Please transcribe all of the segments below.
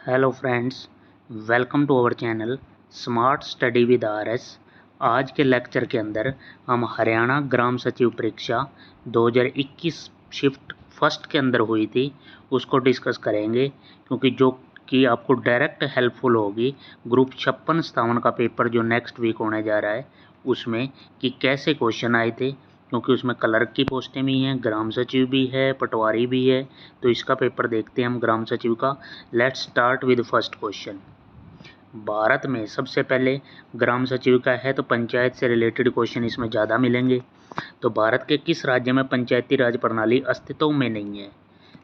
Hello friends, welcome to our channel smart study with RS. आज के lecture के अंदर हम हरियाणा ग्राम सचिव परीक्षा 2021 शिफ्ट फर्स्ट के अंदर हुई थी उसको डिस्कस करेंगे, क्योंकि जो कि आपको डायरेक्ट हेल्पफुल होगी ग्रुप 56-57 का पेपर जो नेक्स्ट वीक होने जा रहा है उसमें कि कैसे क्वेश्चन आए थे, क्योंकि उसमें क्लर्क की पोस्टें भी हैं, ग्राम सचिव भी है, पटवारी भी है। तो इसका पेपर देखते हैं हम ग्राम सचिव का। Let's start with first question. Bharat में सबसे पहले ग्राम सचिव का है तो पंचायत से रिलेटेड क्वेश्चन इसमें ज़्यादा मिलेंगे। तो भारत के किस राज्य में पंचायती राज प्रणाली अस्तित्व में नहीं है?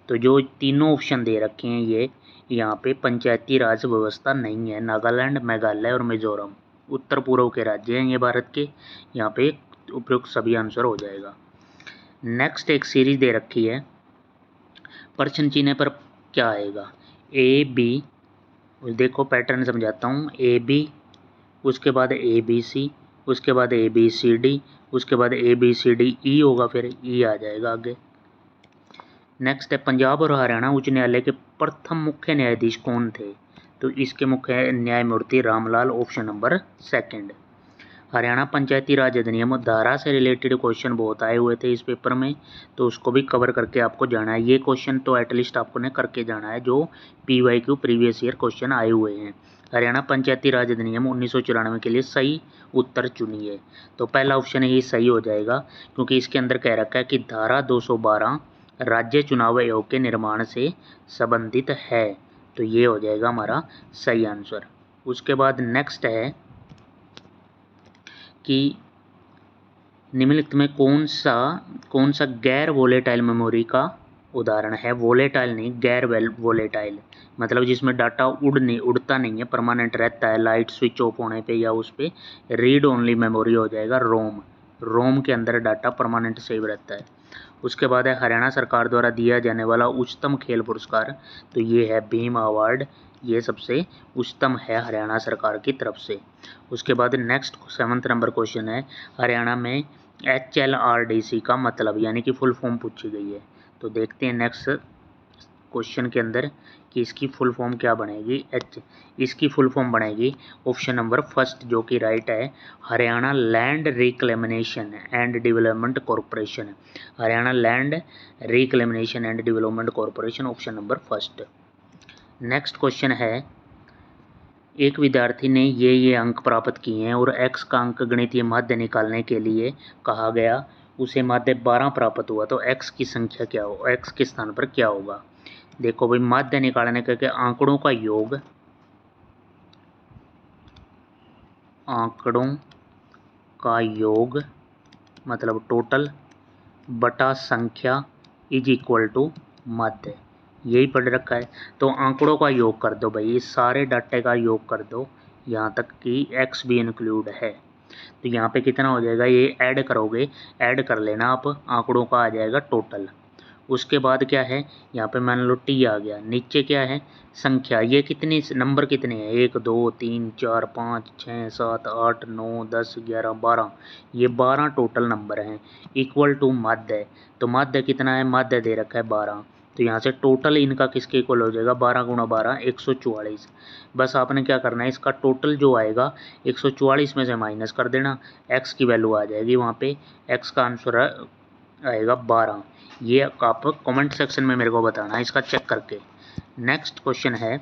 तो जो तीनों ऑप्शन दे रखे हैं ये यहाँ पे पंचायती राज व्यवस्था नहीं है। नागालैंड, मेघालय और मिजोरम उत्तर पूर्व के राज्य हैं ये भारत के। यहाँ पे उपयुक्त सभी आंसर हो जाएगा। नेक्स्ट एक सीरीज दे रखी है, प्रश्न चिन्ह पर क्या आएगा? ए बी, देखो पैटर्न समझाता हूँ। ए बी, उसके बाद ए बी सी, उसके बाद ए बी सी डी, उसके बाद A B C D E होगा, फिर ई आ जाएगा आगे। नेक्स्ट है पंजाब और हरियाणा उच्च न्यायालय के प्रथम मुख्य न्यायाधीश कौन थे? तो इसके मुख्य न्यायमूर्ति Ramlal, option number second. Haryana Panchayati Raj अधिनियम धारा से रिलेटेड क्वेश्चन बहुत आए हुए थे इस पेपर में, तो उसको भी कवर करके आपको जाना है। ये क्वेश्चन तो एटलीस्ट आपको ने करके जाना है जो PYQ प्रीवियस ईयर क्वेश्चन आए हुए हैं। हरियाणा पंचायती राज अधिनियम 1994 के लिए सही उत्तर चुनिए। तो पहला ऑप्शन ही सही हो जाएगा, क्योंकि इसके अंदर कह रखा है कि धारा 212 राज्य चुनाव आयोग के निर्माण से संबंधित है। तो ये हो जाएगा हमारा सही आंसर। उसके बाद नेक्स्ट है कि निम्नलिखित में कौन सा गैर वोलेटाइल मेमोरी का उदाहरण है? वोलेटाइल नहीं, गैर वोलेटाइल मतलब जिसमें डाटा उड़ता नहीं है, परमानेंट रहता है लाइट स्विच ऑफ होने पे या उस पे। रीड ओनली मेमोरी हो जाएगा रोम के अंदर डाटा परमानेंट सेव रहता है। उसके बाद है हरियाणा सरकार द्वारा दिया जाने वाला उच्चतम खेल पुरस्कार, तो ये है भीम अवार्ड। ये सबसे उच्चतम है हरियाणा सरकार की तरफ से। उसके बाद नेक्स्ट 7th नंबर क्वेश्चन है, हरियाणा में HLRDC का मतलब यानी कि फुल फॉर्म पूछी गई है। तो देखते हैं नेक्स्ट क्वेश्चन के अंदर कि इसकी फुल फॉर्म क्या बनेगी। इसकी फुल फॉर्म बनेगी ऑप्शन नंबर फर्स्ट जो कि राइट है, Haryana land reclamation and development corporation. Haryana land reclamation and development corporation, option number first. Next question है, एक विद्यार्थी ने ये अंक प्राप्त किए हैं और x का अंक गणितीय माध्य निकालने के लिए कहा गया, उसे माध्य 12 प्राप्त हुआ, तो x की संख्या क्या हो, x के स्थान पर क्या होगा? देखो भाई, माध्य निकालने के आंकड़ों का योग मतलब टोटल बटा संख्या इज इक्वल टू माध्य, यही पढ़ रखा है। तो आंकड़ों का योग कर दो भाई, इस सारे डाटे का योग कर दो, यहाँ तक कि x भी इंक्लूड है। तो यहाँ पे कितना हो जाएगा, ये ऐड करोगे, ऐड कर लेना आप, आंकड़ों का आ जाएगा टोटल। उसके बाद क्या है, यहाँ पे मान लो t आ गया, नीचे क्या है संख्या, ये कितनी नंबर कितने हैं, 1 2 3 4 5 6 7 8 9 10 11 12, ये 12 टोटल नंबर हैं, इक्वल टू माध्य। तो माध्य कितना है, माध्य दे रखा है 12। तो यहाँ से टोटल इनका किसके इक्वल हो जाएगा, 12 गुणा 12 144। बस आपने क्या करना है, इसका टोटल जो आएगा 144 में से माइनस कर देना, x की वैल्यू आ जाएगी वहाँ पे, x का आंसर आएगा 12। ये आप कमेंट सेक्शन में मेरे को बताना है इसका चेक करके। नेक्स्ट क्वेश्चन है,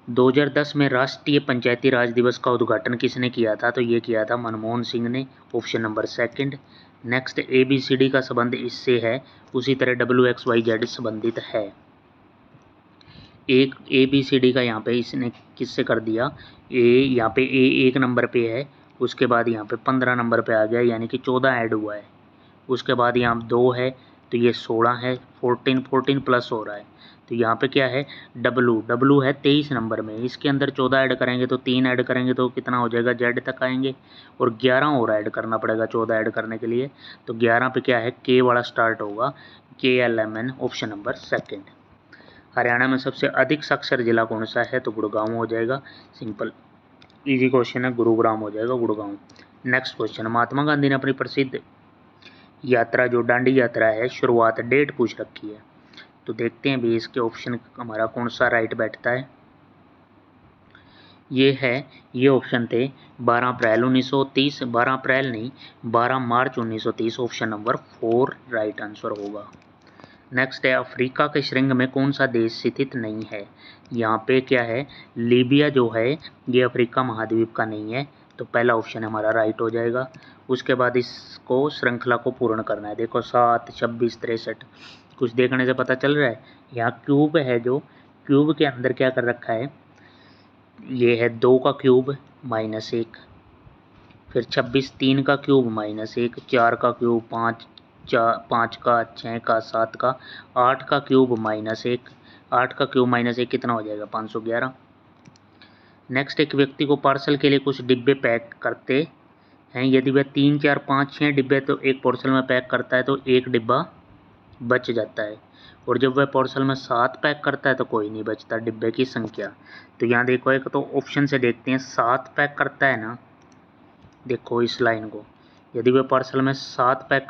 2010 में राष्ट्रीय पंचायती राज दिवस का उद्घाटन किसने किया था? तो ये किया था मनमोहन सिंह ने, option number second. Next ABCD का संबंध इससे है, उसी तरह WXYZ संबंधित है। एक ABCD का यहाँ पे इसने किससे कर दिया, यहाँ पे A 1 नंबर पे है, उसके बाद यहाँ पे 15 नंबर पे आ गया, यानी कि 14 ऐड हुआ है। उसके बाद यहाँ 2 है तो ये 16 है, 14 प्लस हो रहा है। तो यहाँ पे क्या है, W है 23 नंबर में, इसके अंदर 14 ऐड करेंगे तो 3 ऐड करेंगे तो कितना हो जाएगा, Z तक आएंगे, और 11 और ऐड करना पड़ेगा 14 ऐड करने के लिए। तो 11 पे क्या है, K वाला स्टार्ट होगा, KLMN, option number second. Haryana में सबसे अधिक साक्षर जिला कौन सा है? तो गुड़गांव हो जाएगा, सिंपल इजी क्वेश्चन है, गुरुग्राम हो जाएगा, गुड़गांव। नेक्स्ट क्वेश्चन, महात्मा गांधी ने अपनी प्रसिद्ध यात्रा जो दांडी यात्रा है, शुरुआत डेट पूछ रखी है। तो देखते हैं भी इसके ऑप्शन हमारा कौन सा राइट बैठता है। ये है, ये ऑप्शन थे 12 अप्रैल 1930, 12 अप्रैल नहीं 12 मार्च 1930, ऑप्शन नंबर 4 राइट आंसर होगा। नेक्स्ट है, अफ्रीका के श्रृंग में कौन सा देश स्थित नहीं है। यहाँ पे क्या है, लीबिया जो है ये अफ्रीका महाद्वीप का नहीं है, तो पहला ऑप्शन हमारा राइट हो जाएगा। उसके बाद इसको श्रृंखला को पूर्ण करना है। देखो 7, 26, 63, कुछ देखने से पता चल रहा है। यहाँ क्यूब है, जो क्यूब के अंदर क्या कर रखा है, ये है 2 का क्यूब -1, फिर 26 3 का क्यूब -1, 4 का क्यूब 5 5 का 6 का 7 का 8 का क्यूब -1, 8 का क्यूब -1 कितना हो जाएगा 511। नेक्स्ट, एक व्यक्ति को पार्सल के लिए कुछ डिब्बे पैक करते हैं, यदि वह 3 4 5 6 डिब्बे तो एक पार्सल में पैक करता है तो एक डिब्बा बच जाता है, और जब वह पार्सल में 7 पैक करता है तो कोई नहीं बचता। डिब्बे की संख्या, तो यहाँ देखो, एक तो ऑप्शन से देखते हैं 7 पैक करता है ना, देखो इस लाइन को, यदि वह पार्सल में 7 पैक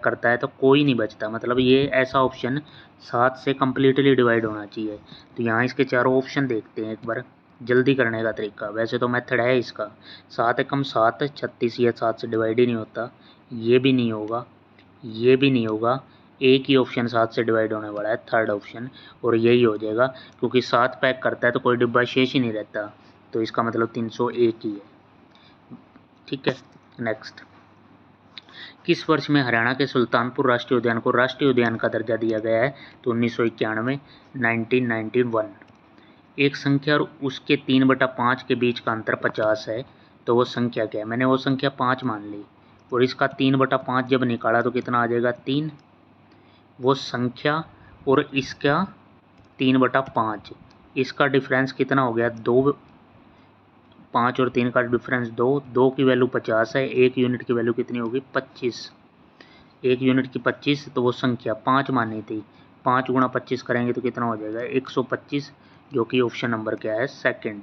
करता है तो कोई नहीं बचता, मतलब ये ऐसा ऑप्शन 7 से कम्प्लीटली डिवाइड होना चाहिए। तो यहाँ इसके चारों ऑप्शन देखते हैं एक बार, जल्दी करने का तरीका। वैसे तो मेथड है इसका, 7 एकम 7, 36, ये 7 से डिवाइड ही नहीं होता, ये भी नहीं होगा, ये भी नहीं होगा, एक ही ऑप्शन 7 से डिवाइड होने वाला है, थर्ड ऑप्शन, और यही हो जाएगा, क्योंकि 7 पैक करता है तो कोई डिब्बा शेष ही नहीं रहता, तो इसका मतलब 301 ही है। ठीक है। नेक्स्ट, किस वर्ष में हरियाणा के सुल्तानपुर राष्ट्रीय उद्यान को राष्ट्रीय उद्यान का दर्जा दिया गया है, तो 1991, 1991। एक संख्या और उसके 3/5 के बीच का अंतर 50 है, तो वो संख्या क्या है, मैंने वो संख्या 5 मान ली, और इसका 3/5 जब निकाला तो कितना आ जाएगा 3, वो संख्या और इसका 3/5, इसका डिफरेंस कितना हो गया 2, 5 और 3 का डिफरेंस 2, 2 की वैल्यू 50 है, 1 यूनिट की वैल्यू कितनी होगी 25, 1 यूनिट की 25, तो वो संख्या 5 मानी थी, 5 गुणा 25 करेंगे तो कितना हो जाएगा 125, जो कि ऑप्शन नंबर क्या है सेकंड।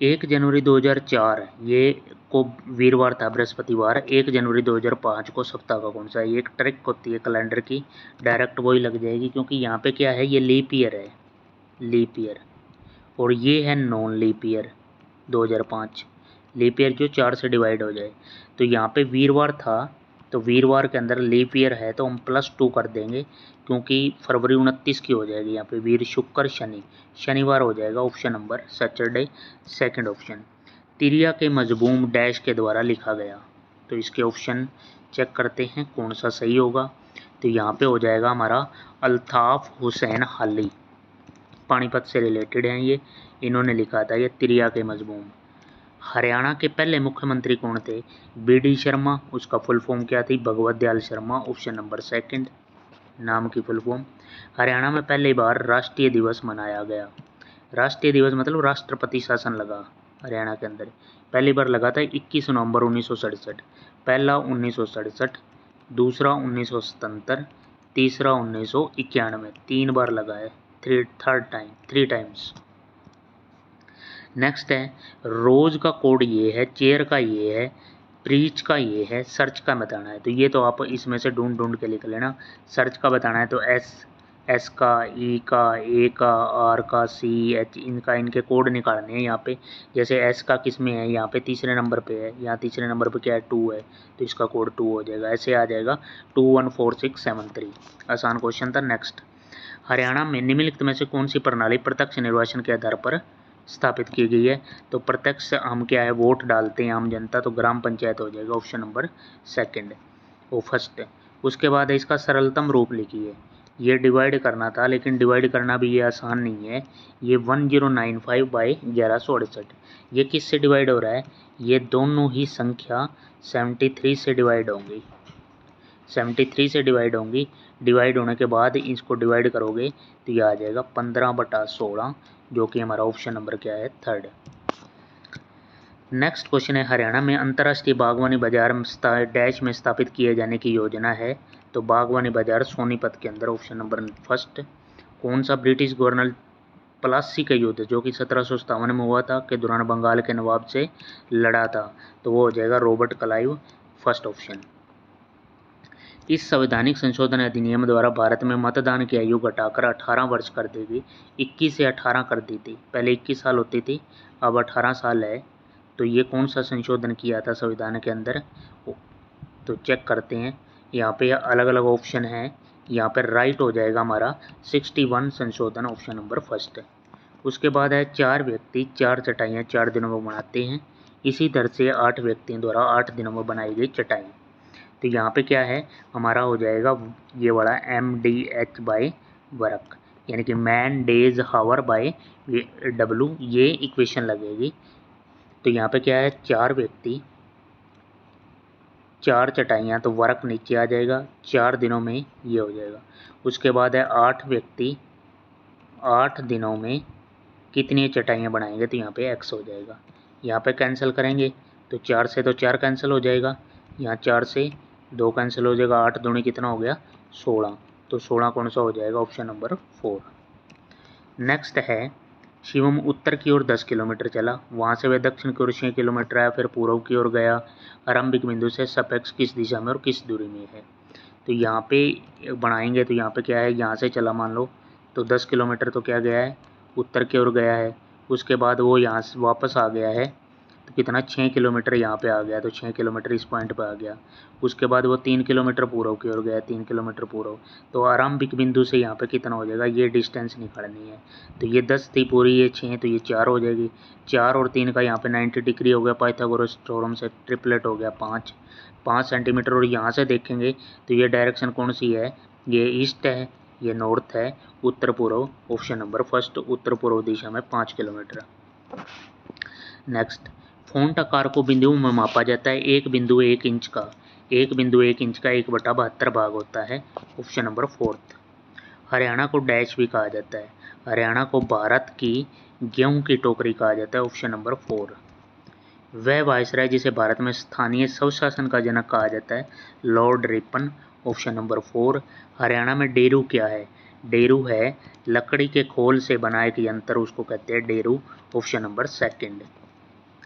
1 जनवरी 2004 ये को वीरवार था, बृहस्पतिवार। 1 जनवरी 2005 को सप्ताह का कौन सा है, ये एक ट्रिक होती है कैलेंडर की, डायरेक्ट वही लग जाएगी, क्योंकि यहाँ पे क्या है, ये लीप ईयर है, लीप ईयर, और ये है non leap year 2005, leap year जो 4 से डिवाइड हो जाए। तो यहाँ पे वीरवार था, तो वीरवार के अंदर लीप ईयर है तो हम +2 कर देंगे, क्योंकि फरवरी 29 की हो जाएगी, यहाँ पे वीर शुक्र शनि, शनिवार हो जाएगा, option number Saturday second option. तिरिया के मजबूम डैश के द्वारा लिखा गया, तो इसके ऑप्शन चेक करते हैं कौन सा सही होगा। तो यहाँ पे हो जाएगा हमारा अल्ताफ हुसैन हाली, पानीपत से रिलेटेड हैं ये, इन्होंने लिखा था ये तिरिया के मजबूम। हरियाणा के पहले मुख्यमंत्री कौन थे, BD शर्मा, उसका फुल फॉर्म क्या थी, Bhagwat Dayal Sharma, option number second, नाम की फुल फॉर्म। हरियाणा में पहली बार राष्ट्रीय दिवस मनाया गया, राष्ट्रीय दिवस मतलब राष्ट्रपति शासन लगा हरियाणा के अंदर, पहली बार लगा था 21 नवंबर 1967, पहला 1967, दूसरा 1977, तीसरा 1991, 3 बार लगा है, थ्री टाइम्स। नेक्स्ट है, रोज का कोड ये है, चेयर का ये है, प्रीच का ये है, सर्च का बताना है, तो ये तो आप इसमें से ढूंढ के लिख लेना। सर्च का बताना है तो एस का, ई का, ए का, आर का, सी, एच, इनके कोड निकालने हैं यहाँ पे। जैसे एस का किस में है, यहाँ पे तीसरे नंबर पे है, यहाँ तीसरे नंबर पे क्या है 2 है, तो इसका कोड 2 हो जाएगा, ऐसे आ जाएगा 214673। आसान क्वेश्चन था। नेक्स्ट, हरियाणा में निम्नलिखित में से कौन सी प्रणाली प्रत्यक्ष निर्वाचन के आधार पर स्थापित की गई है, तो प्रत्यक्ष हम क्या है वोट डालते हैं आम जनता, तो ग्राम पंचायत हो जाएगा, ऑप्शन नंबर सेकंड वो फर्स्ट। उसके बाद इसका सरलतम रूप लिखिए, ये डिवाइड करना था, लेकिन डिवाइड करना भी ये आसान नहीं है। ये 1095/1168, ये किससे डिवाइड हो रहा है, ये दोनों ही संख्या 73 से डिवाइड होंगी, 73 से डिवाइड होंगी, डिवाइड होने के बाद इसको डिवाइड करोगे तो ये आ जाएगा 15/16, जो कि हमारा ऑप्शन नंबर क्या है थर्ड। नेक्स्ट क्वेश्चन है, हरियाणा में अंतर्राष्ट्रीय बागवानी बाजार डैश में स्थापित किए जाने की योजना है, तो बागवानी बाजार सोनीपत के अंदर, ऑप्शन नंबर फर्स्ट। कौन सा ब्रिटिश गवर्नर प्लासी का युद्ध जो कि 1757 में हुआ था के दौरान बंगाल के नवाब से लड़ा था, तो वो हो जाएगा रॉबर्ट क्लाइव, फर्स्ट ऑप्शन। इस संवैधानिक संशोधन अधिनियम द्वारा भारत में मतदान की आयु घटाकर 18 वर्ष कर दी गई। 21 से 18 कर दी थी, पहले 21 साल होती थी, अब 18 साल है। तो ये कौन सा संशोधन किया था संविधान के अंदर, तो चेक करते हैं। यहाँ पे अलग अलग ऑप्शन हैं, यहाँ पे राइट हो जाएगा हमारा 61 संशोधन, ऑप्शन नंबर फर्स्ट है। उसके बाद है 4 व्यक्ति 4 चटाइयाँ 4 दिनों में बनाते हैं, इसी तरह से 8 व्यक्तियों द्वारा 8 दिनों में बनाई गई चटाई। तो यहाँ पे क्या है हमारा हो जाएगा ये वाला MDH बाय वर्क, यानी कि मैन डेज हावर बाय W, ये इक्वेशन लगेगी। तो यहाँ पे क्या है 4 व्यक्ति 4 चटाइयाँ, तो वर्क नीचे आ जाएगा, 4 दिनों में ये हो जाएगा। उसके बाद है 8 व्यक्ति 8 दिनों में कितनी चटाइयाँ बनाएंगे, तो यहाँ पे x हो जाएगा। यहाँ पे कैंसिल करेंगे तो 4 से तो 4 कैंसिल हो जाएगा, यहाँ 4 से 2 कैंसिल हो जाएगा, 8 दूनी कितना हो गया 16, तो 16 कौन सा हो जाएगा, ऑप्शन नंबर 4। नेक्स्ट है शिवम उत्तर की ओर 10 किलोमीटर चला, वहाँ से वह दक्षिण की ओर 6 किलोमीटर आया, फिर पूर्व की ओर गया। आरंभिक बिंदु से सापेक्ष किस दिशा में और किस दूरी में है। तो यहाँ पे बनाएंगे तो यहाँ पे क्या है, यहाँ से चला मान लो तो 10 किलोमीटर तो क्या गया है उत्तर की ओर गया है। उसके बाद वो यहाँ से वापस आ गया है, तो कितना 6 किलोमीटर यहाँ पे आ गया, तो 6 किलोमीटर इस पॉइंट पे आ गया। उसके बाद वो 3 किलोमीटर पूर्व की ओर गया, 3 किलोमीटर पूर्व, तो आरंभिक बिंदु से यहाँ पे कितना हो जाएगा, ये डिस्टेंस निकालनी है। तो ये 10 थी पूरी, ये 6, तो ये 4 हो जाएगी। 4 और 3 का यहाँ पे 90 डिग्री हो गया, पाइथागोरस थ्योरम से ट्रिपलेट हो गया 5 सेंटीमीटर। और यहाँ से देखेंगे तो ये डायरेक्शन कौन सी है, ये ईस्ट है, ये नॉर्थ है, उत्तर पूर्व, ऑप्शन नंबर फर्स्ट, उत्तर पूर्व दिशा में 5 किलोमीटर। नेक्स्ट, फ़ॉन्ट आकार को बिंदुओं में मापा जाता है, एक बिंदु 1 इंच का, एक बिंदु 1 इंच का 1/72 भाग होता है, ऑप्शन नंबर 4। हरियाणा को डैश भी कहा जाता है, हरियाणा को भारत की गेहूं की टोकरी कहा जाता है, ऑप्शन नंबर 4। वह वायसराय जिसे भारत में स्थानीय स्वशासन का जनक कहा जाता है, Lord Ripon, option number 4। Haryana में डेरू क्या है, डेरू है लकड़ी के खोल से बना एक यंत्र, उसको कहते हैं डेरू, ऑप्शन नंबर 2।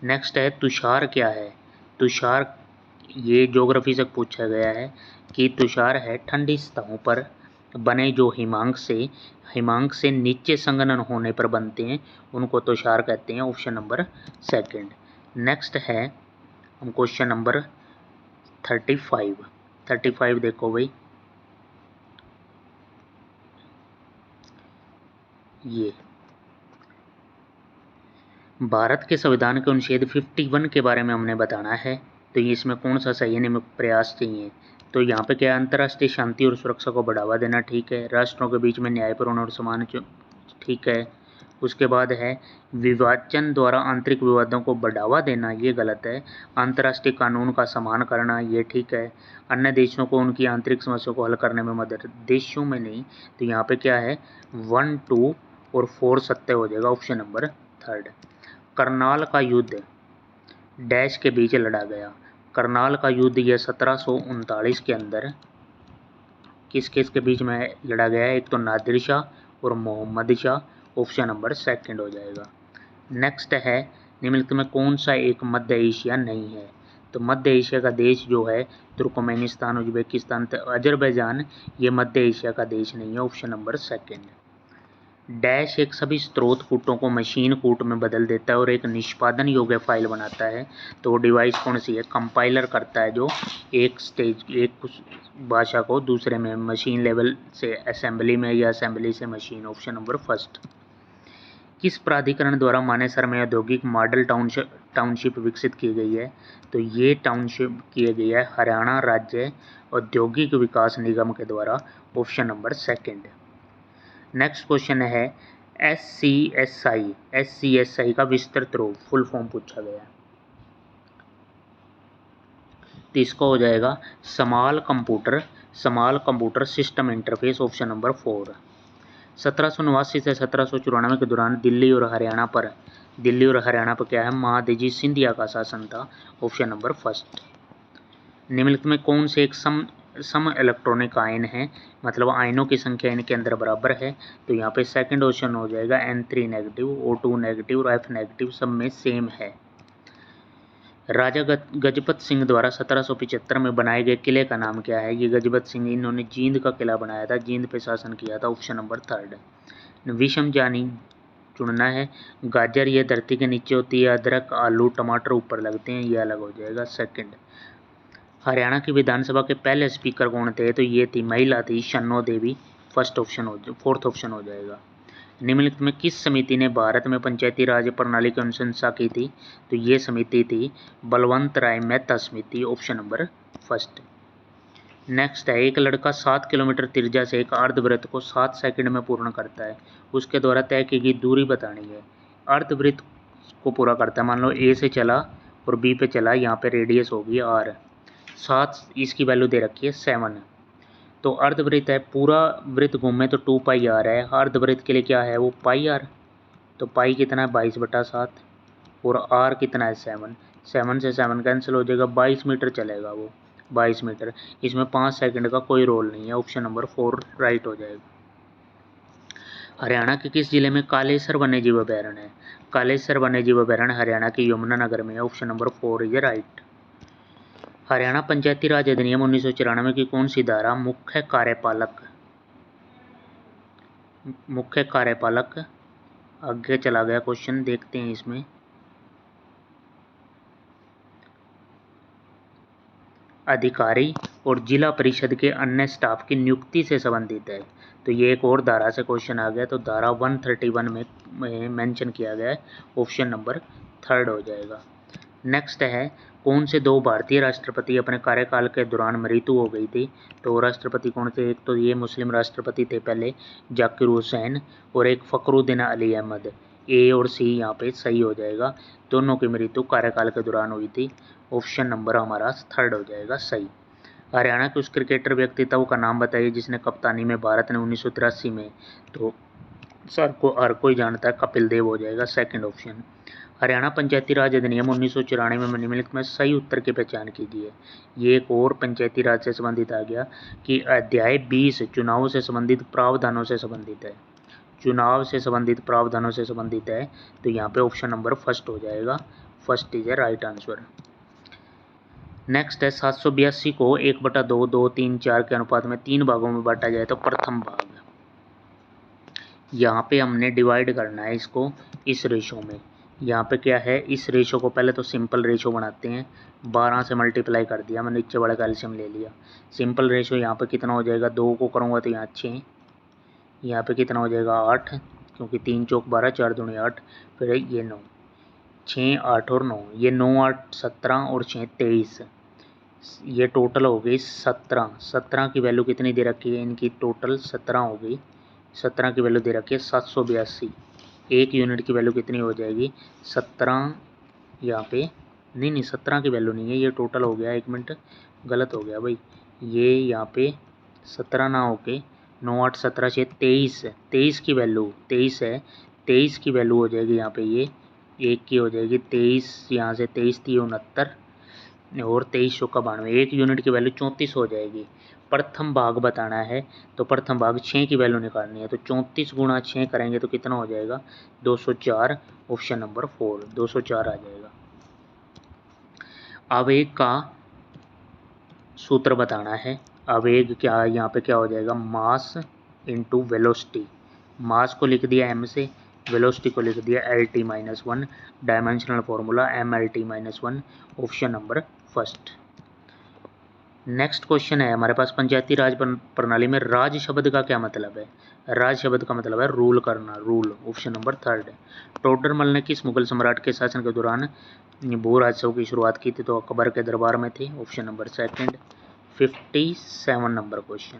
नेक्स्ट है तुषार क्या है, तुषार ये ज्योग्राफी से पूछा गया है कि तुषार है ठंडी सतहों पर बने जो हिमांक से नीचे संघनन होने पर बनते हैं, उनको तुषार कहते हैं, ऑप्शन नंबर 2। नेक्स्ट है हम क्वेश्चन नंबर 35 देखो भाई, ये भारत के संविधान के अनुच्छेद 51 के बारे में हमने बताना है। तो ये इसमें कौन सा सही नियम प्रयास चाहिए, तो यहाँ पे क्या है, अंतर्राष्ट्रीय शांति और सुरक्षा को बढ़ावा देना, ठीक है। राष्ट्रों के बीच में न्यायपूर्ण और समान, ठीक है। उसके बाद है विभाजन द्वारा आंतरिक विवादों को बढ़ावा देना, ये गलत है। अंतर्राष्ट्रीय कानून का सम्मान करना, ये ठीक है। अन्य देशों को उनकी आंतरिक समस्याओं को हल करने में मदद, देशों में नहीं। तो यहाँ पे क्या है 1, 2 और 4 सत्य हो जाएगा, ऑप्शन नंबर 3। करनाल का युद्ध डैश के बीच लड़ा गया, करनाल का युद्ध यह 1739 के अंदर किस किस के बीच में लड़ा गया है, एक तो नादिर शाह और मोहम्मद शाह, ऑप्शन नंबर 2 हो जाएगा। नेक्स्ट है निम्नलिखित में कौन सा एक मध्य एशिया नहीं है, तो मध्य एशिया का देश जो है तुर्कमेनिस्तान, उज्बेकिस्तान, अजरबैजान, ये मध्य एशिया का देश नहीं है, ऑप्शन नंबर 2। डैश एक सभी स्रोत कूटों को मशीन कूट में बदल देता है और एक निष्पादन योग्य फाइल बनाता है, तो वो डिवाइस कौन सी है, कंपाइलर करता है, जो एक भाषा को दूसरे में मशीन लेवल से असेंबली में या असेंबली से मशीन, ऑप्शन नंबर 1। किस प्राधिकरण द्वारा मानेसर में औद्योगिक मॉडल टाउनशिप विकसित की गई है, तो ये टाउनशिप किया गया है हरियाणा राज्य औद्योगिक विकास निगम के द्वारा, ऑप्शन नंबर 2। नेक्स्ट क्वेश्चन है SCSI का विस्तृत रूप फुल फॉर्म पूछा गया है, तो इसका हो जाएगा small computer system interface, option number 4। 1789 से 1794 के दौरान दिल्ली और हरियाणा पर क्या है, महादजी सिंधिया का शासन था, ऑप्शन नंबर 1। निम्नलिखित में कौन से एक सम इलेक्ट्रॉनिक आयन है, मतलब आयनों की संख्या इनके अंदर बराबर है, तो यहाँ पे सेकंड ऑप्शन हो जाएगा N3 नेगेटिव, O2 नेगेटिव और F नेगेटिव सब में सेम है। राजा गजपत सिंह द्वारा 1775 में बनाए गए किले का नाम क्या है? ये गजपत सिंह, इन्होंने जींद का किला बनाया था, जींद पे शासन किया था। Option number 3। विषम जानी चुनना है। गाजर ये धरती के नीचे होती है, अदरक आलू टमाटर ऊपर लगते हैं, ये अलग हो जाएगा 2। हरियाणा की विधानसभा के पहले स्पीकर कौन थे? तो ये थी महिला थी शन्नो देवी। 4th ऑप्शन हो जाएगा। निम्नलिखित में किस समिति ने भारत में पंचायती राज प्रणाली की अनुशंसा की थी? तो ये समिति थी बलवंत राय मेहता समिति। Option number 1। नेक्स्ट है, एक लड़का 7 किलोमीटर त्रिज्या से एक अर्धवृत्त को 7 सेकंड में पूर्ण करता है, उसके द्वारा तय की गई दूरी बतानी है। अर्धवृत्त को पूरा करता है, मान लो ए से चला और बी पे चला, यहाँ पे रेडियस होगी r, 7 इसकी वैल्यू दे रखी है 7। तो अर्धवृत्त है, पूरा वृत्त घूमे तो 2 पाई r है, अर्धवृत्त के लिए क्या है वो पाई r। तो पाई कितना है 22/7 और r कितना है 7। 7 से 7 कैंसिल हो जाएगा, 22 मीटर चलेगा वो, 22 मीटर। इसमें 5 सेकंड का कोई रोल नहीं है। ऑप्शन नंबर 4 राइट हो जाएगा। हरियाणा के किस जिले में कालेसर वन्यजीव अभयारण्य है? कालेसर वन्यजीव अभयारण्य हरियाणा के यमुनानगर में है। Option number 4 is right. Haryana Panchayati Raj अधिनियम 1994 की कौन सी धारा मुख्य कार्यपालक आगे चला गया क्वेश्चन, देखते हैं इसमें। अधिकारी और जिला परिषद के अन्य स्टाफ की नियुक्ति से संबंधित है। तो ये एक और धारा से क्वेश्चन आ गया, तो धारा 131 में मेंशन किया गया है। ऑप्शन नंबर 3 हो जाएगा। नेक्स्ट है, कौन से 2 भारतीय राष्ट्रपति अपने कार्यकाल के दौरान मृत्यु हो गई थी? तो राष्ट्रपति कौन थे? एक तो ये मुस्लिम राष्ट्रपति थे पहले, जाकिर हुसैन, और एक फखरुद्दीन अली अहमद। ए और सी यहाँ पे सही हो जाएगा, दोनों की मृत्यु कार्यकाल के दौरान हुई थी। ऑप्शन नंबर हमारा 3 हो जाएगा सही। हरियाणा के उस क्रिकेटर व्यक्तित्व का नाम बताइए जिसने कप्तानी में भारत ने 1983 में, तो सर को हर कोई जानता है, कपिल देव हो जाएगा 2nd ऑप्शन। हरियाणा पंचायती राज अधिनियम 1994 में निम्नलिखित में सही उत्तर की पहचान कीजिए। ये एक और पंचायती राज से संबंधित आ गया कि अध्याय 20 चुनाव से संबंधित प्रावधानों से संबंधित है, चुनाव से संबंधित प्रावधानों से संबंधित है। तो यहाँ पे ऑप्शन नंबर 1 हो जाएगा, 1 is a right answer. Next है, 782 को 1/2, 2, 3, 4 के अनुपात में 3 भागों में बांटा जाए तो प्रथम भाग। यहाँ पे हमने डिवाइड करना है इसको इस रेशो में। यहाँ पे क्या है, इस रेशो को पहले तो सिंपल रेशो बनाते हैं, 12 से मल्टीप्लाई कर दिया, मैंने नीचे बड़ा कैल्शियम ले लिया। सिंपल रेशो यहाँ पे कितना हो जाएगा, 2 को करूँगा तो यहाँ 6, यहाँ पे कितना हो जाएगा 8, क्योंकि 3 चौक 12, 4 दूनी 8, फिर ये 9, 6, 8 और 9, ये 9, 8, 17 और 6, 23, ये टोटल हो गई 17। 17 की वैल्यू कितनी दे रखी है इनकी, टोटल 17 हो गई। 17 की वैल्यू दे रखी है 782। 1 यूनिट की वैल्यू कितनी हो जाएगी 17, यहाँ पे नहीं 17 की वैल्यू नहीं है, ये टोटल हो गया, 1 मिनट गलत हो गया भाई, ये यहाँ पे 17 ना होके 9, 8, 17, 6, 23, 23 की वैल्यू 23 है, 23 की वैल्यू हो जाएगी यहाँ पे, ये 1 की हो जाएगी 23, यहाँ से 23 थी 69 और 23 का 92, 1 यूनिट की वैल्यू 34 हो जाएगी। प्रथम भाग बताना है तो प्रथम भाग 6 की वैल्यू निकालनी है, तो 34 गुणा 6 करेंगे तो कितना हो जाएगा 204। ऑप्शन नंबर 4 204 आ जाएगा। आवेग का सूत्र बताना है। आवेग क्या, यहाँ पे क्या हो जाएगा, मास इंटू वेलोसिटी। मास को लिख दिया m से, वेलोसिटी को लिख दिया LT-1, dimensional formula MLT-1। Option number 1। Next question है हमारे पास, पंचायती राज प्रणाली में राज शब्द का क्या मतलब है? राज शब्द का मतलब है रूल करना, रूल। Option number 3। टोडरमल ने किस मुगल सम्राट के शासन के दौरान भू राजस्व की शुरुआत की थी? तो अकबर के दरबार में थे। Option number 2। 57 number question,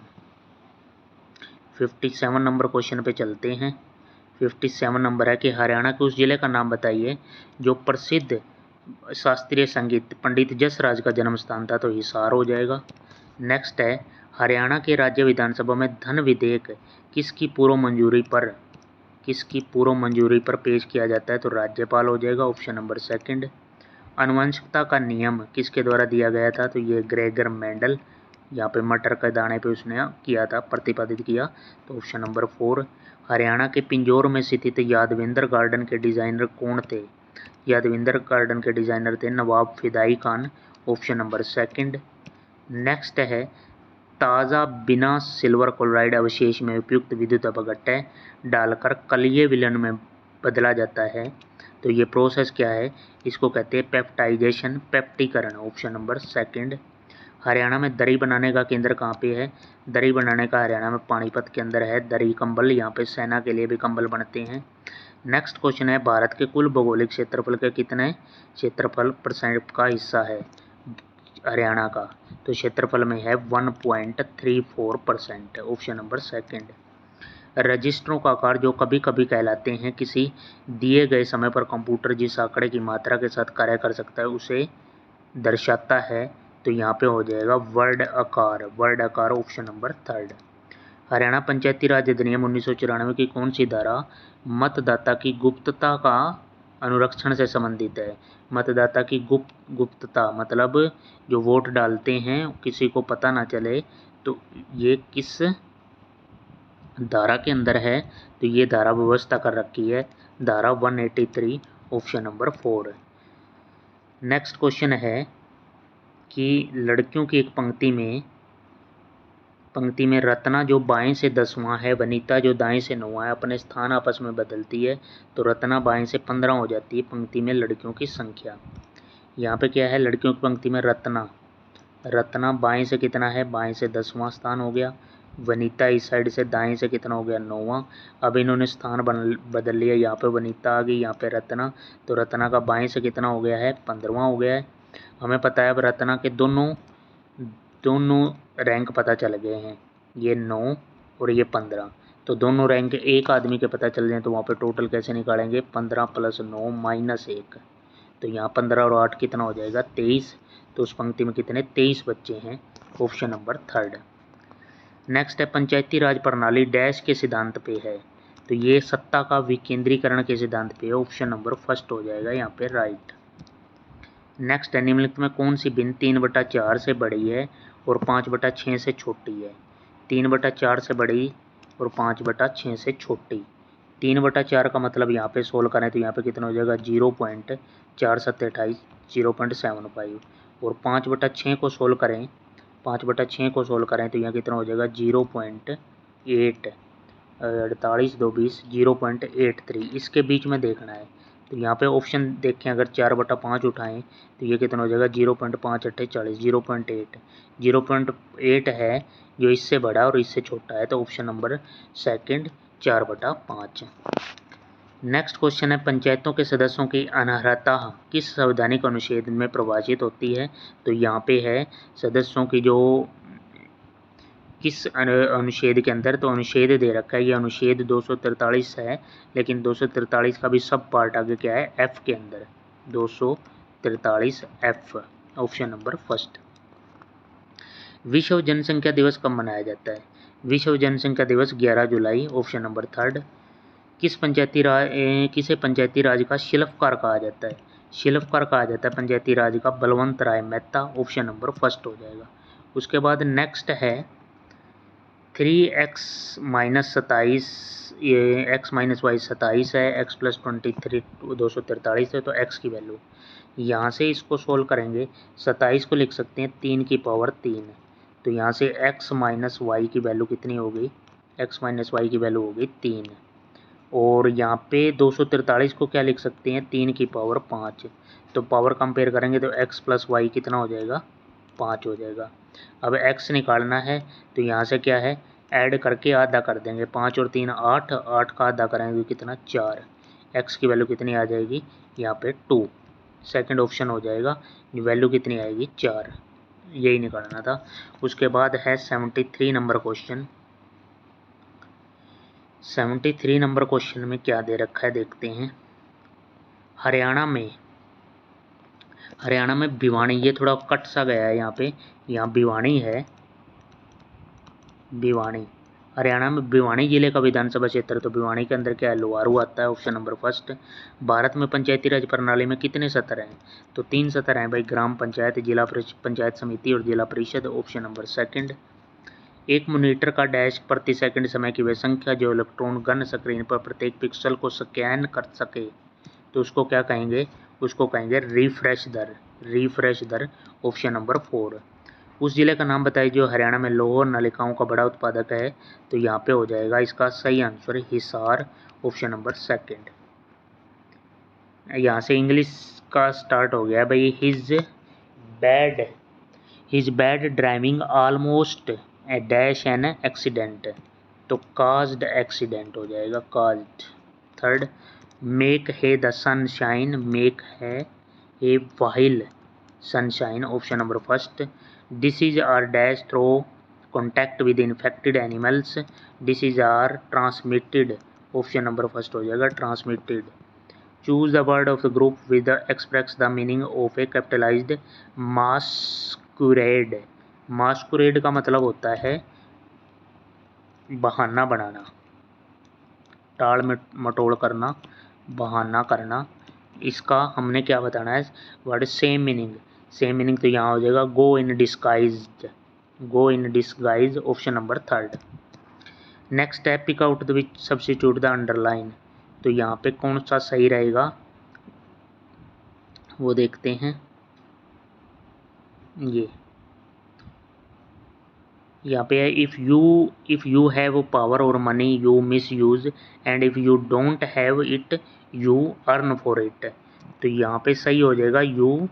57 number question पे चलते हैं। 57 नंबर है कि हरियाणा के उस जिले का नाम बताइए जो प्रसिद्ध शास्त्रीय संगीत पंडित जसराज का जन्म स्थान था। तो हिसार हो जाएगा। नेक्स्ट है, हरियाणा के राज्य विधानसभा में धन विधेयक किसकी पूर्व मंजूरी पर पेश किया जाता है? तो राज्यपाल हो जाएगा। Option number 2। आनुवंशिकता का नियम किसके द्वारा दिया गया था? तो ये ग्रेगर मेंडल, यहाँ पे मटर के दाने पे उसने किया था, प्रतिपादित किया। तो ऑप्शन नंबर 4। हरियाणा के पिंजौर में स्थित यादवेंद्र गार्डन के डिजाइनर कौन थे? यादविंदर गार्डन के डिज़ाइनर थे Nawab Fidai Khan, option number second. Next है ताज़ा बिना सिल्वर क्लोराइड अवशेष में उपयुक्त विद्युत अपघट्य डालकर कलीय विलयन में बदला जाता है, तो ये प्रोसेस क्या है, इसको कहते हैं पेप्टाइजेशन, पेप्टीकरण, ऑप्शन नंबर सेकंड। हरियाणा में दरी बनाने का केंद्र कहाँ पे है, दरी बनाने का हरियाणा में पानीपत के अंदर है। दरी कंबल, यहाँ पे सेना के लिए भी कंबल बनते हैं। नेक्स्ट क्वेश्चन है भारत के कुल भौगोलिक क्षेत्रफल के कितने क्षेत्रफल % का हिस्सा है हरियाणा का, तो क्षेत्रफल में है 1.34%, ऑप्शन नंबर सेकंड। रजिस्टरों का आकार जो कभी कभी कहलाते हैं किसी दिए गए समय पर कंप्यूटर जिस आंकड़े की मात्रा के साथ कार्य कर सकता है उसे दर्शाता है, तो यहाँ पे हो जाएगा वर्ड आकार, वर्ड आकार, option number third. Haryana Panchayati Raj अधिनियम 1994 की कौन सी धारा मतदाता की गुप्तता का अनुरक्षण से संबंधित है। मतदाता की गुप्तता मतलब जो वोट डालते हैं किसी को पता ना चले, तो ये किस धारा के अंदर है, तो ये धारा व्यवस्था कर रखी है धारा 183, ऑप्शन नंबर 4। नेक्स्ट क्वेश्चन है कि लड़कियों की एक पंक्ति में रत्ना जो बाएं से 10वां है, वनीता जो दाएं से 9वां है, अपने स्थान आपस में बदलती है, तो रत्ना बाएं से 15 हो जाती है पंक्ति में लड़कियों की संख्या। यहाँ पे क्या है, लड़कियों की पंक्ति में रत्ना बाएं से कितना है, बाएं से 10वां स्थान हो गया। वनीता इस साइड से दाएं से कितना हो गया, 9वां। अब इन्होंने स्थान बदल लिया, यहाँ पे वनीता आ गई, यहाँ पे रत्ना, तो रत्ना का बाएं से कितना हो गया है, 15वां हो गया है। हमें पता है अब रत्ना के दोनों रैंक पता चल गए हैं, ये 9 और ये 15, तो दोनों रैंक एक आदमी के पता चल जाए तो वहाँ पे टोटल कैसे निकालेंगे, 15 + 9 - 1, तो यहाँ 15 और 8 कितना हो जाएगा, 23, तो उस पंक्ति में कितने 23 बच्चे हैं, ऑप्शन नंबर थर्ड। नेक्स्ट है पंचायती राज प्रणाली डैश के सिद्धांत पे है, तो ये सत्ता का विकेंद्रीकरण के सिद्धांत पे है, ऑप्शन नंबर फर्स्ट हो जाएगा यहाँ पे राइट। नेक्स्ट है निम्नलिखित में कौन सी भिन्न 3/4 से बड़ी है और 5/6 से छोटी है। 3/4 से बड़ी और 5/6 से छोटी। 3/4 का मतलब यहाँ पे सोल्व करें तो यहाँ पे कितना हो जाएगा 0.4 × 7 = 0.75, और 5/6 को सोल्व करें, 5/6 को सोल्व करें तो यहाँ कितना हो जाएगा 0.8, 48 2 20, 0.83, इसके बीच में देखना है। तो यहाँ पे ऑप्शन देखें, अगर 4/5 उठाएं तो ये कितना हो जाएगा 0.5 × 8 = 40, 0.8 है जो इससे बड़ा और इससे छोटा है, तो option number second 4/5। Next question है पंचायतों के सदस्यों की अनर्हता किस संवैधानिक अनुच्छेद में परिभाषित होती है, तो यहाँ पे है सदस्यों की जो किस अनुच्छेद के अंदर, तो अनुच्छेद दे रखा है, ये अनुच्छेद 243 है, लेकिन 243 का भी सब पार्ट आगे क्या है, एफ के अंदर 243 एफ, ऑप्शन नंबर फर्स्ट। विश्व जनसंख्या दिवस कब मनाया जाता है, विश्व जनसंख्या दिवस 11 जुलाई, ऑप्शन नंबर थर्ड। किसे पंचायती राज का शिल्पकार कहा जाता है, शिल्पकार कहा जाता है पंचायती राज का बलवंत राय मेहता, ऑप्शन नंबर फर्स्ट हो जाएगा। उसके बाद नेक्स्ट है 3x - 27, ये x - y 27 है, x + 23 243 है, तो x की वैल्यू यहाँ से इसको सोल्व करेंगे, 27 को लिख सकते हैं 3 की पावर 3, तो यहाँ से x - y की वैल्यू कितनी होगी, x - y की वैल्यू होगी 3, और यहाँ पे 243 को क्या लिख सकते हैं 3 की पावर 5, तो पावर कंपेयर करेंगे तो x + y कितना हो जाएगा 5 हो जाएगा। अब x निकालना है तो यहाँ से क्या है ऐड करके आधा कर देंगे, 5 और 3 8, 8 का आधा करेंगे कितना 4, x की वैल्यू कितनी आ जाएगी यहाँ पे 2, सेकंड ऑप्शन हो जाएगा, वैल्यू कितनी आएगी 4, यही निकालना था। उसके बाद है 73 नंबर क्वेश्चन। 73 नंबर क्वेश्चन में क्या दे रखा है देखते हैं। हरियाणा में भिवानी, ये थोड़ा कट सा गया है यहाँ पे, यहाँ भिवानी है, भिवानी हरियाणा में भिवानी जिले का विधानसभा क्षेत्र, तो भिवानी के अंदर क्या है लोहारू आता है, ऑप्शन नंबर फर्स्ट। भारत में पंचायती राज प्रणाली में कितने सत्र हैं, तो 3 सत्र हैं भाई, ग्राम पंचायत, जिला पंचायत समिति और जिला परिषद, ऑप्शन नंबर सेकंड। एक मॉनिटर का डैश प्रति सेकंड समय की वह संख्या जो इलेक्ट्रॉन गन स्क्रीन पर प्रत्येक पिक्सल को स्कैन कर सके, तो उसको क्या कहेंगे उसको कहेंगे रिफ्रेश दर, रिफ्रेश दर ऑप्शन नंबर 4। उस ज़िले का नाम बताइए जो हरियाणा में लौह और नलिकाओं का बड़ा उत्पादक है, तो यहाँ पे हो जाएगा इसका सही आंसर हिसार, ऑप्शन नंबर 2। यहाँ से इंग्लिश का स्टार्ट हो गया भाई। His bad driving almost a dash an accident, तो काज्ड एक्सीडेंट हो जाएगा, caused. 3, make hay the sunshine, make hay a while sunshine, option number 1। Disease are dash through contact with infected animals, disease are transmitted, option number 1 हो जाएगा, transmitted. Choose the word of the group with express the meaning of a capitalized masquerade. Masquerade का मतलब होता है बहाना बनाना, टाल मटोल करना, बहाना करना। इसका हमने क्या बताना है, word same meaning. Same meaning तो यहाँ हो जाएगा go in disguised, go in disguise, option number 3। Next है pick out the which substitute the underline, तो यहाँ पे कौन सा सही रहेगा वो देखते हैं। ये यहाँ पे है इफ़ यू हैव पावर और money you miss use, and if you don't have it you earn for it, तो यहाँ पे सही हो जाएगा you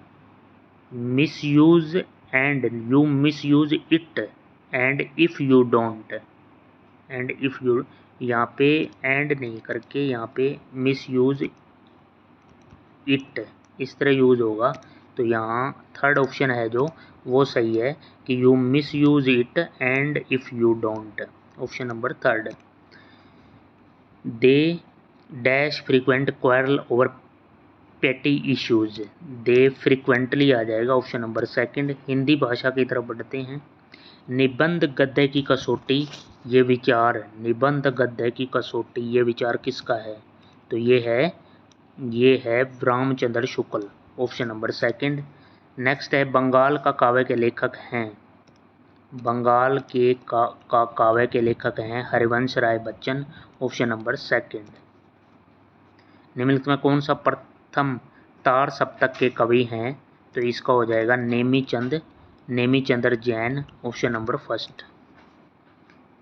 miss use and you miss use it, and if you don't, and if you, यहाँ पे and नहीं करके यहाँ पे मिस यूज इट इस तरह यूज होगा, तो यहाँ 3rd ऑप्शन है जो वो सही है कि you miss use it and if you don't, option number 3rd। They dash frequent quarrel over पेटी इश्यूज, दे फ्रीक्वेंटली आ जाएगा, ऑप्शन नंबर 2। हिंदी भाषा की तरफ बढ़ते हैं। निबंध गद्य की कसौटी ये विचार, निबंध गद्य की कसौटी ये विचार किसका है, तो ये है Ramchandra Shukla, option number 2। Next है बंगाल का काव्य के लेखक हैं, बंगाल के काव्य के लेखक हैं हरिवंश राय बच्चन, ऑप्शन नंबर 2। निम्नलिखित में कौन सा प्रथम तार सप्तक के कवि हैं, तो इसका हो जाएगा नेमीचंद्र जैन, ऑप्शन नंबर 1।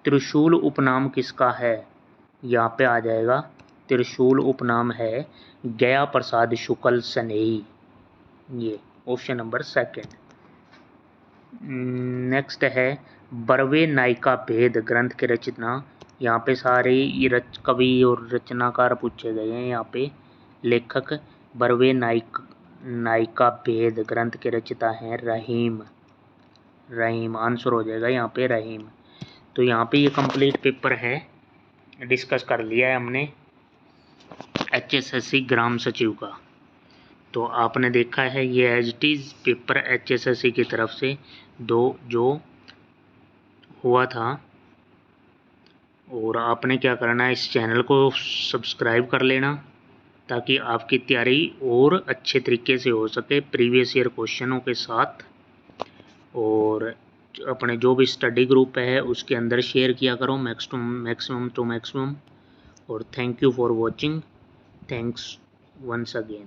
त्रिशूल उपनाम किसका है, यहाँ पे आ जाएगा त्रिशूल उपनाम है गया प्रसाद शुक्ल सनेही, ये ऑप्शन नंबर 2। नेक्स्ट है बरवे नायिका भेद ग्रंथ के रचना, यहाँ पे सारे कवि और रचनाकार पूछे गए हैं। यहाँ पे लेखक बरवे नायिका भेद ग्रंथ के रचयिता हैं रहीम, आंसर हो जाएगा यहाँ पे रहीम। तो यहाँ पे ये कंप्लीट पेपर है, डिस्कस कर लिया है हमने HSSC ग्राम सचिव का। तो आपने देखा है ये as it is paper HSSC की तरफ से जो हुआ था, और आपने क्या करना है, इस चैनल को सब्सक्राइब कर लेना ताकि आपकी तैयारी और अच्छे तरीके से हो सके प्रीवियस ईयर क्वेश्चनों के साथ, और अपने जो भी स्टडी ग्रुप है उसके अंदर शेयर किया करो मैक्सिमम टू मैक्सिमम। और thank you for watching, thanks once again.